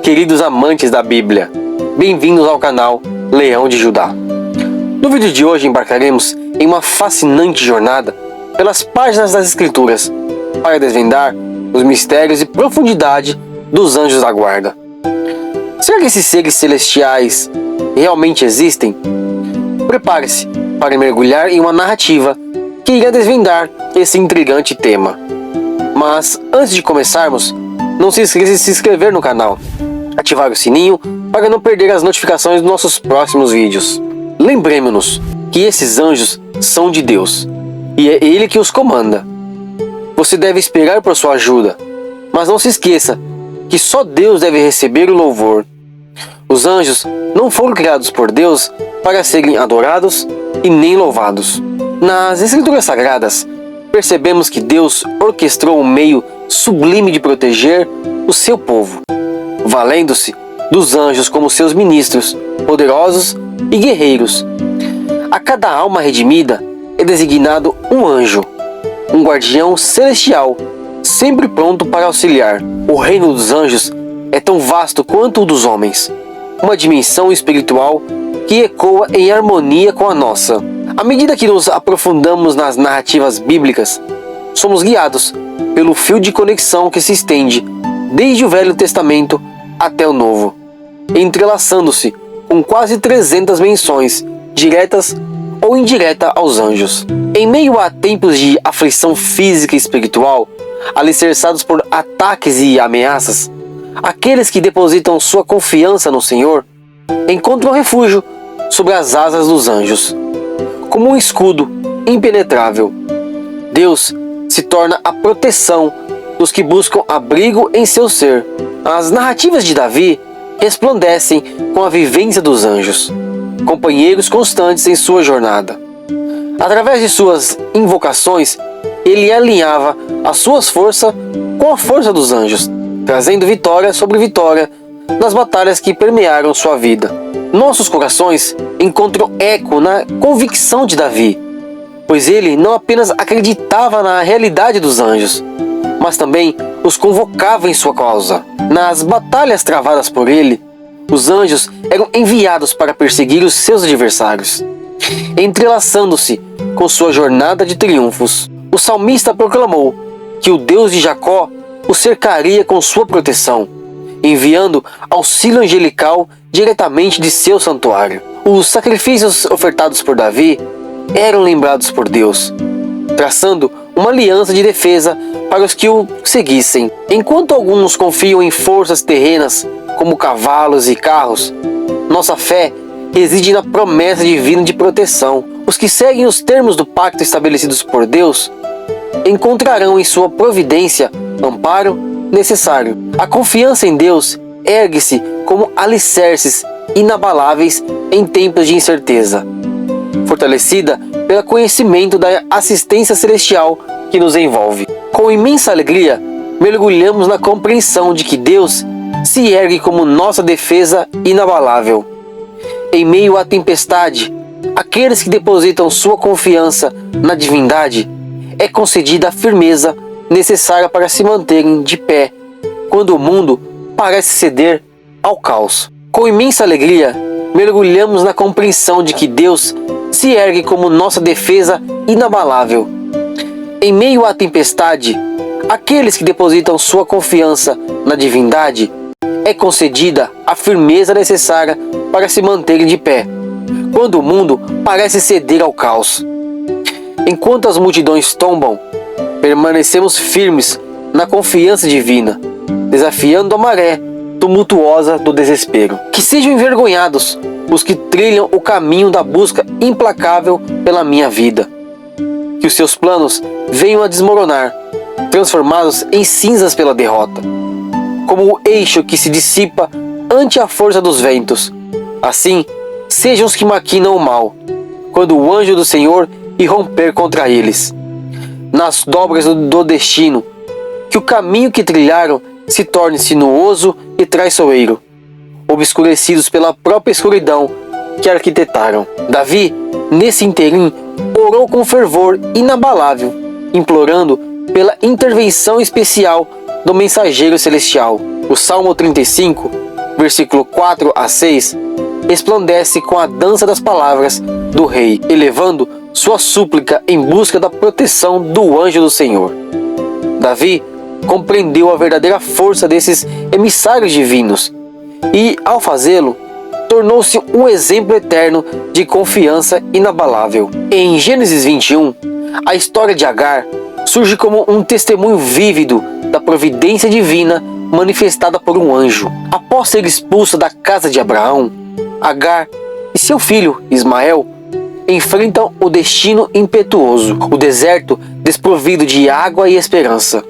queridos amantes da Bíblia, bem-vindos ao canal Leão de Judá. No vídeo de hoje embarcaremos em uma fascinante jornada pelas páginas das Escrituras para desvendar os mistérios e profundidade dos anjos da guarda. Será que esses seres celestiais realmente existem? Prepare-se para mergulhar em uma narrativa que irá desvendar esse intrigante tema. Mas antes de começarmos, não se esqueça de se inscrever no canal, ativar o sininho para não perder as notificações dos nossos próximos vídeos. Lembremos-nos que esses anjos são de Deus e é Ele que os comanda. Você deve esperar por sua ajuda, mas não se esqueça que só Deus deve receber o louvor. Os anjos não foram criados por Deus para serem adorados e nem louvados. Nas Escrituras Sagradas, percebemos que Deus orquestrou um meio sublime de proteger o seu povo, valendo-se dos anjos como seus ministros, poderosos e guerreiros. A cada alma redimida é designado um anjo, um guardião celestial, sempre pronto para auxiliar. O reino dos anjos é tão vasto quanto o dos homens, uma dimensão espiritual que ecoa em harmonia com a nossa. À medida que nos aprofundamos nas narrativas bíblicas, somos guiados pelo fio de conexão que se estende desde o Velho Testamento até o Novo, entrelaçando-se com quase 300 menções, diretas ou indiretas, aos anjos. Em meio a tempos de aflição física e espiritual, alicerçados por ataques e ameaças, aqueles que depositam sua confiança no Senhor encontram refúgio sob as asas dos anjos. Como um escudo impenetrável, Deus se torna a proteção dos que buscam abrigo em seu ser. As narrativas de Davi resplandecem com a vivência dos anjos, companheiros constantes em sua jornada. Através de suas invocações, ele alinhava as suas forças com a força dos anjos, trazendo vitória sobre vitória nas batalhas que permearam sua vida. Nossos corações encontram eco na convicção de Davi, pois ele não apenas acreditava na realidade dos anjos, mas também os convocava em sua causa. Nas batalhas travadas por ele, os anjos eram enviados para perseguir os seus adversários, entrelaçando-se com sua jornada de triunfos. O salmista proclamou que o Deus de Jacó o cercaria com sua proteção, enviando auxílio angelical diretamente de seu santuário. Os sacrifícios ofertados por Davi eram lembrados por Deus, traçando uma aliança de defesa para os que o seguissem. Enquanto alguns confiam em forças terrenas, como cavalos e carros, nossa fé reside na promessa divina de proteção. Os que seguem os termos do pacto estabelecidos por Deus encontrarão em sua providência amparo necessário. A confiança em Deus ergue-se como alicerces inabaláveis em tempos de incerteza, fortalecida pelo conhecimento da assistência celestial que nos envolve. Com imensa alegria, mergulhamos na compreensão de que Deus se ergue como nossa defesa inabalável. Em meio à tempestade, aqueles que depositam sua confiança na divindade é concedida a firmeza necessária para se manterem de pé quando o mundo parece ceder ao caos. Com imensa alegria, mergulhamos na compreensão de que Deus se ergue como nossa defesa inabalável. Em meio à tempestade, aqueles que depositam sua confiança na divindade é concedida a firmeza necessária para se manterem de pé quando o mundo parece ceder ao caos. Enquanto as multidões tombam, permanecemos firmes na confiança divina, desafiando a maré tumultuosa do desespero. Que sejam envergonhados os que trilham o caminho da busca implacável pela minha vida. Que os seus planos venham a desmoronar, transformados em cinzas pela derrota, como o eixo que se dissipa ante a força dos ventos. Assim, sejam os que maquinam o mal, quando o anjo do Senhor irromper contra eles. Nas dobras do destino, que o caminho que trilharam se torne sinuoso e traiçoeiro, obscurecidos pela própria escuridão que arquitetaram. Davi, nesse interim, orou com fervor inabalável, implorando pela intervenção especial do mensageiro celestial. O Salmo 35 versículo 4 a 6, resplandece com a dança das palavras do rei, elevando sua súplica em busca da proteção do anjo do Senhor. Davi compreendeu a verdadeira força desses emissários divinos e, ao fazê-lo, tornou-se um exemplo eterno de confiança inabalável. Em Gênesis 21, a história de Agar surge como um testemunho vívido da providência divina manifestada por um anjo. Após ser expulsa da casa de Abraão, Agar e seu filho Ismael enfrentam o destino impetuoso, o deserto desprovido de água e esperança.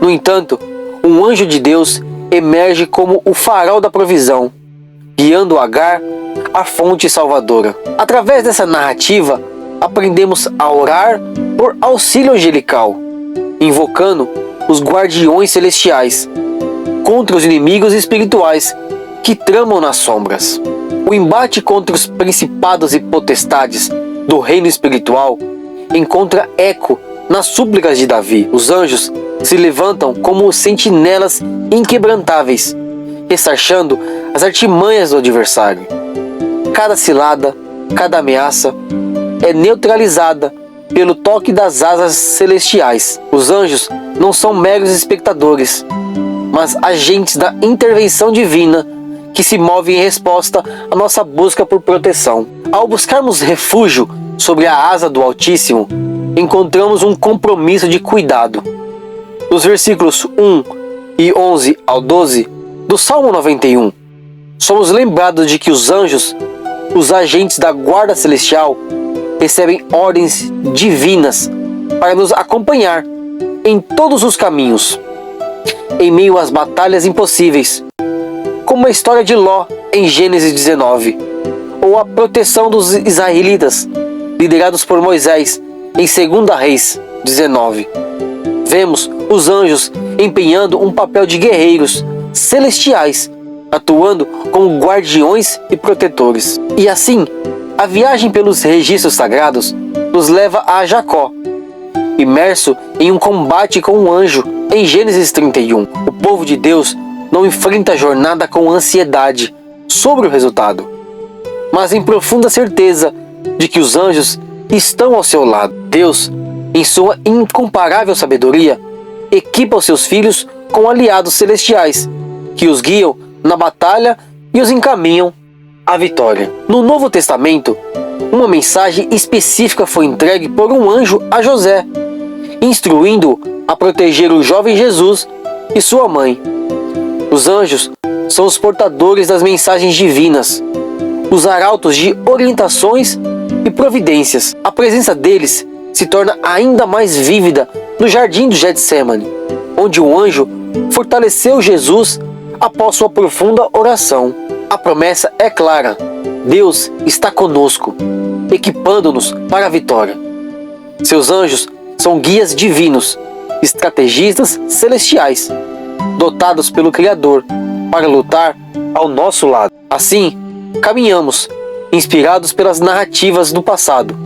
No entanto, um anjo de Deus emerge como o farol da provisão, guiando Agar à fonte salvadora. Através dessa narrativa, aprendemos a orar por auxílio angelical, invocando os guardiões celestiais contra os inimigos espirituais que tramam nas sombras. O embate contra os principados e potestades do reino espiritual encontra eco nas súplicas de Davi. Os anjos se levantam como sentinelas inquebrantáveis, ressarchando as artimanhas do adversário. Cada cilada, cada ameaça é neutralizada pelo toque das asas celestiais. Os anjos não são meros espectadores, mas agentes da intervenção divina que se move em resposta à nossa busca por proteção. Ao buscarmos refúgio sobre a asa do Altíssimo, encontramos um compromisso de cuidado. Nos versículos 1 e 11 ao 12 do Salmo 91, somos lembrados de que os anjos, os agentes da guarda celestial, recebem ordens divinas para nos acompanhar em todos os caminhos, em meio às batalhas impossíveis, como a história de Ló em Gênesis 19, ou a proteção dos israelitas, liderados por Moisés em 2 Reis 19. Vemos os anjos empenhando um papel de guerreiros celestiais, atuando como guardiões e protetores. E assim, a viagem pelos registros sagrados nos leva a Jacó, imerso em um combate com um anjo em Gênesis 31. O povo de Deus não enfrenta a jornada com ansiedade sobre o resultado, mas em profunda certeza de que os anjos estão ao seu lado. Deus, em sua incomparável sabedoria, equipa os seus filhos com aliados celestiais, que os guiam na batalha e os encaminham à vitória. No Novo Testamento, uma mensagem específica foi entregue por um anjo a José, instruindo-o a proteger o jovem Jesus e sua mãe. Os anjos são os portadores das mensagens divinas, os arautos de orientações e providências. A presença deles se torna ainda mais vívida no jardim do Getsemane, onde o anjo fortaleceu Jesus após sua profunda oração. A promessa é clara: Deus está conosco, equipando-nos para a vitória. Seus anjos são guias divinos, estrategistas celestiais, dotados pelo Criador para lutar ao nosso lado. Assim, caminhamos, inspirados pelas narrativas do passado,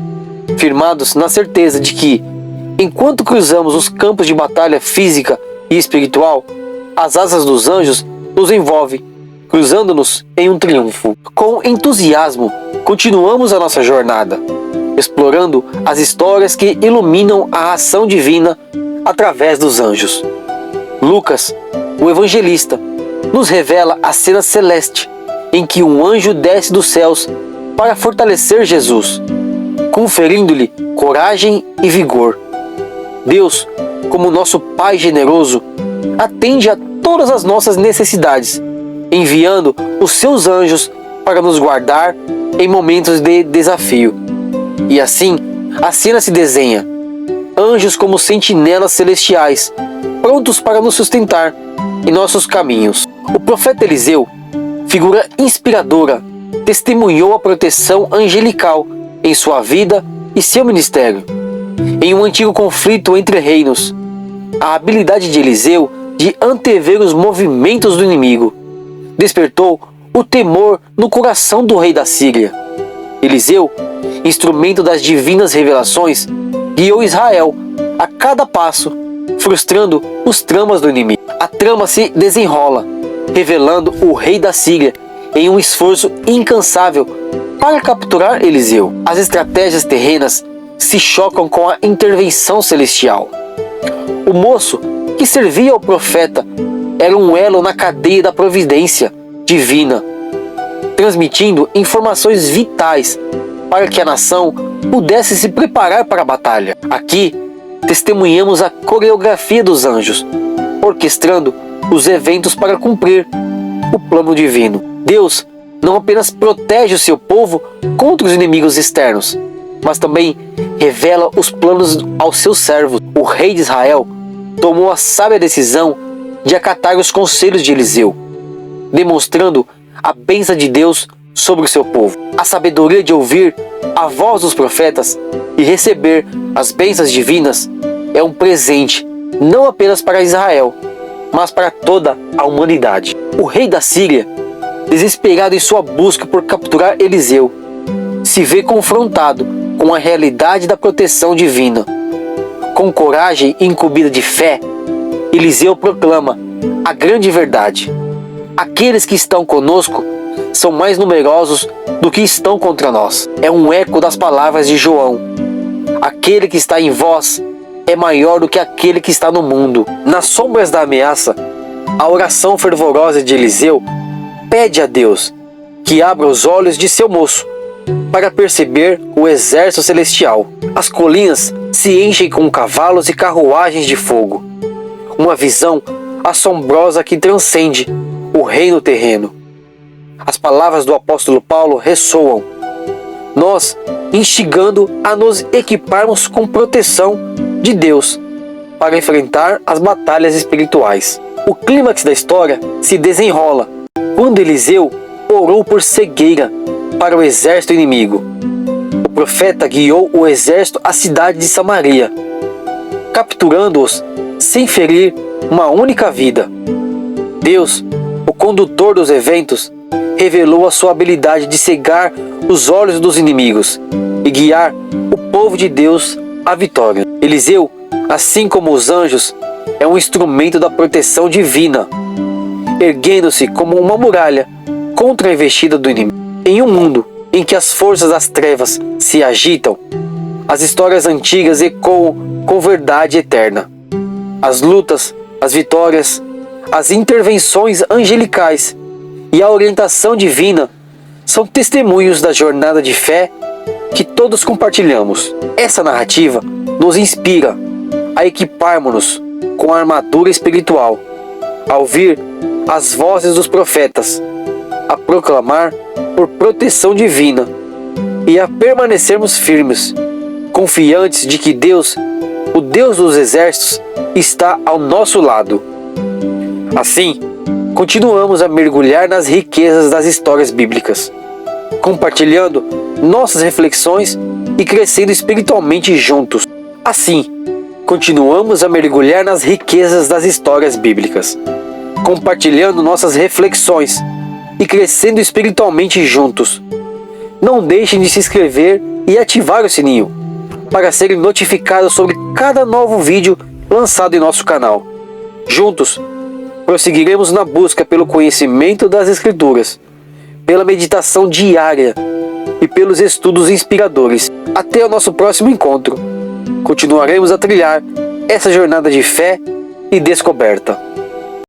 firmados na certeza de que, enquanto cruzamos os campos de batalha física e espiritual, as asas dos anjos nos envolvem, cruzando-nos em um triunfo. Com entusiasmo, continuamos a nossa jornada, explorando as histórias que iluminam a ação divina através dos anjos. Lucas, o evangelista, nos revela a cena celeste em que um anjo desce dos céus para fortalecer Jesus, conferindo-lhe coragem e vigor. Deus, como nosso Pai generoso, atende a todas as nossas necessidades, enviando os seus anjos para nos guardar em momentos de desafio. E assim, a cena se desenha: anjos como sentinelas celestiais, prontos para nos sustentar em nossos caminhos. O profeta Eliseu, figura inspiradora, testemunhou a proteção angelical em sua vida e seu ministério. Em um antigo conflito entre reinos, a habilidade de Eliseu de antever os movimentos do inimigo despertou o temor no coração do rei da Síria. Eliseu, instrumento das divinas revelações, guiou Israel a cada passo, frustrando os tramas do inimigo. A trama se desenrola revelando o rei da Síria em um esforço incansável para capturar Eliseu. As estratégias terrenas se chocam com a intervenção celestial. O moço que servia ao profeta era um elo na cadeia da providência divina, transmitindo informações vitais para que a nação pudesse se preparar para a batalha. Aqui, testemunhamos a coreografia dos anjos, orquestrando os eventos para cumprir o plano divino. Deus não apenas protege o seu povo contra os inimigos externos, mas também revela os planos aos seus servos. O rei de Israel tomou a sábia decisão de acatar os conselhos de Eliseu, demonstrando a bênção de Deus sobre o seu povo. A sabedoria de ouvir a voz dos profetas e receber as bênçãos divinas é um presente não apenas para Israel, mas para toda a humanidade. O rei da Síria, desesperado em sua busca por capturar Eliseu, se vê confrontado com a realidade da proteção divina. Com coragem e incumbida de fé, Eliseu proclama a grande verdade: aqueles que estão conosco são mais numerosos do que estão contra nós. É um eco das palavras de João: aquele que está em vós é maior do que aquele que está no mundo. Nas sombras da ameaça, a oração fervorosa de Eliseu pede a Deus que abra os olhos de seu moço para perceber o exército celestial. As colinas se enchem com cavalos e carruagens de fogo. Uma visão assombrosa que transcende o reino terreno. As palavras do apóstolo Paulo ressoam, nós instigando a nos equiparmos com proteção de Deus para enfrentar as batalhas espirituais. O clímax da história se desenrola quando Eliseu orou por cegueira para o exército inimigo. O profeta guiou o exército à cidade de Samaria, capturando-os sem ferir uma única vida. Deus, o condutor dos eventos, revelou a sua habilidade de cegar os olhos dos inimigos e guiar o povo de Deus à vitória. Eliseu, assim como os anjos, é um instrumento da proteção divina, erguendo-se como uma muralha contra a investida do inimigo. Em um mundo em que as forças das trevas se agitam, as histórias antigas ecoam com verdade eterna. As lutas, as vitórias, as intervenções angelicais e a orientação divina são testemunhos da jornada de fé que todos compartilhamos. Essa narrativa nos inspira a equiparmos-nos com a armadura espiritual, a ouvir as vozes dos profetas, a proclamar por proteção divina e a permanecermos firmes, confiantes de que Deus, o Deus dos exércitos, está ao nosso lado. Assim, continuamos a mergulhar nas riquezas das histórias bíblicas, compartilhando nossas reflexões e crescendo espiritualmente juntos. Assim, continuamos a mergulhar nas riquezas das histórias bíblicas, compartilhando nossas reflexões e crescendo espiritualmente juntos. Não deixem de se inscrever e ativar o sininho para serem notificados sobre cada novo vídeo lançado em nosso canal. Juntos, prosseguiremos na busca pelo conhecimento das Escrituras, pela meditação diária e pelos estudos inspiradores. Até o nosso próximo encontro. Continuaremos a trilhar essa jornada de fé e descoberta.